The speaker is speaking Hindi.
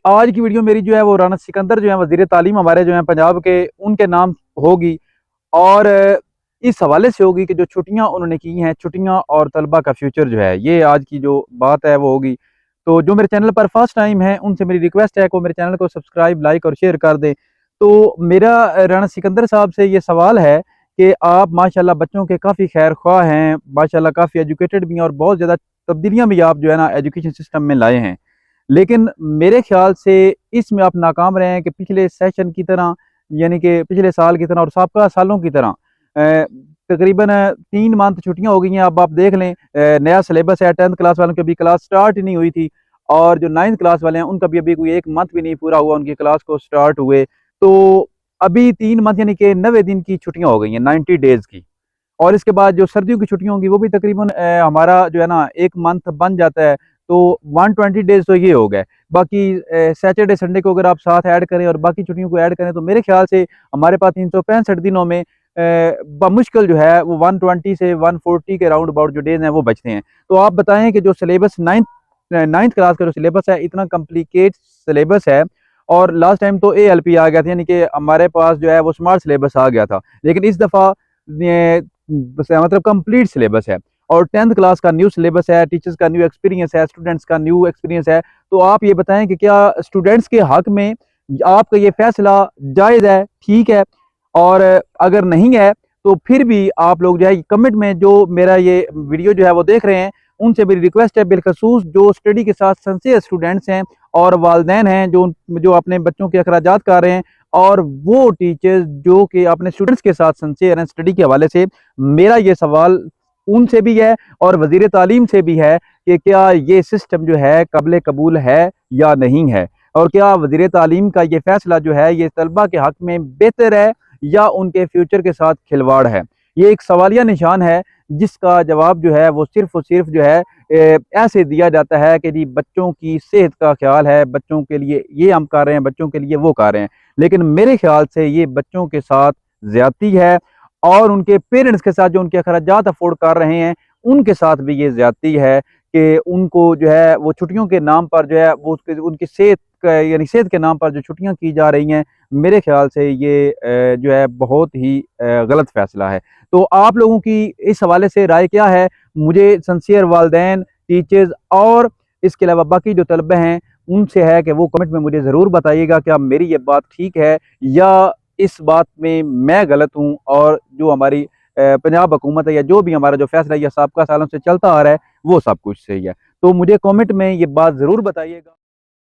आज की वीडियो मेरी जो है वो राना सिकंदर जो है वजीर तालीम हमारे जो है पंजाब के, उनके नाम होगी। और इस हवाले से होगी कि जो छुट्टियां उन्होंने की हैं, छुट्टियां और तलबा का फ्यूचर जो है, ये आज की जो बात है वो होगी। तो जो मेरे चैनल पर फर्स्ट टाइम है उनसे मेरी रिक्वेस्ट है कि मेरे चैनल को सब्सक्राइब, लाइक और शेयर कर दें। तो मेरा राना सिकंदर साहब से ये सवाल है कि आप माशाल्लाह बच्चों के काफ़ी खैर ख्वाह हैं, माशाल्लाह काफ़ी एजुकेटेड भी हैं और बहुत ज़्यादा तब्दीलियाँ भी आप जो है ना एजुकेशन सिस्टम में लाए हैं। लेकिन मेरे ख्याल से इसमें आप नाकाम रहे हैं कि पिछले सेशन की तरह, यानी कि पिछले साल की तरह और साबका सालों की तरह तकरीबन 3 मंथ छुट्टियां हो गई हैं। अब आप देख लें, नया सिलेबस है, 10th क्लास वालों की अभी क्लास स्टार्ट ही नहीं हुई थी और जो 9th क्लास वाले हैं उनका भी अभी कोई 1 मंथ भी नहीं पूरा हुआ उनकी क्लास को स्टार्ट हुए। तो अभी 3 मंथ यानी कि 90 दिन की छुट्टियां हो गई हैं, 90 डेज की। और इसके बाद जो सर्दियों की छुट्टियां होंगी वो भी तकरीबन हमारा जो है ना 1 मंथ बन जाता है। तो 120 डेज तो ये हो गए। बाकी सैटरडे संडे को अगर आप साथ ऐड करें और बाकी छुट्टियों को ऐड करें तो मेरे ख्याल से हमारे पास 365 दिनों में बमुश्किल जो है वो 120 से 140 के राउंड अबाउट जो डेज हैं वो बचते हैं। तो आप बताएं कि जो सिलेबस नाइन्थ क्लास का जो सिलेबस है, इतना कम्प्लिकेट सिलेबस है। और लास्ट टाइम तो ALP आ गया था, यानी कि हमारे पास जो है वो स्मार्ट सिलेबस आ गया था। लेकिन इस दफ़ा मतलब कंप्लीट सिलेबस है और 10th क्लास का न्यू सिलेबस है, टीचर्स का न्यू एक्सपीरियंस है, स्टूडेंट्स का न्यू एक्सपीरियंस है। तो आप ये बताएं कि क्या स्टूडेंट्स के हक में आपका ये फैसला जायज़ है, ठीक है? और अगर नहीं है तो फिर भी आप लोग जो है कमेंट में जो मेरा ये वीडियो जो है वो देख रहे हैं, उनसे मेरी रिक्वेस्ट है, बिलखसूस जो स्टडी के साथ सिंसियर स्टूडेंट्स हैं और वालदैन हैं जो जो अपने बच्चों के अखराजात कर रहे हैं, और वो टीचर्स जो कि अपने स्टूडेंट्स के साथ सिंसियर हैं स्टडी के हवाले से, मेरा ये सवाल उनसे भी है और वजीर तालीम से भी है कि क्या ये सिस्टम जो है काबिल कबूल है या नहीं है, और क्या वजीर तालीम का ये फैसला जो है ये तलबा के हक में बेहतर है या उनके फ्यूचर के साथ खिलवाड़ है। ये एक सवालिया निशान है जिसका जवाब जो है वो सिर्फ और सिर्फ जो है ऐसे दिया जाता है कि जी बच्चों की सेहत का ख्याल है, बच्चों के लिए ये हम कर रहे हैं, बच्चों के लिए वो कर रहे हैं। लेकिन मेरे ख्याल से ये बच्चों के साथ ज्यादती है और उनके पेरेंट्स के साथ जो उनके अखराजात अफोर्ड कर रहे हैं उनके साथ भी ये ज्यादती है कि उनको जो है वो छुट्टियों के नाम पर जो है वो उनकी सेहत यानी सेहत के नाम पर जो छुट्टियां की जा रही हैं, मेरे ख्याल से ये जो है बहुत ही गलत फैसला है। तो आप लोगों की इस हवाले से राय क्या है? मुझे सिंसियर वालदैन, टीचर्स और इसके अलावा बाकी जो तलबे हैं उनसे है कि वो कमेंट में मुझे ज़रूर बताइएगा क्या मेरी ये बात ठीक है या इस बात में मैं गलत हूँ और जो हमारी पंजाब हुकूमत है या जो भी हमारा जो फैसला है या साबका सालों से चलता आ रहा है वो सब कुछ सही है। तो मुझे कमेंट में ये बात ज़रूर बताइएगा।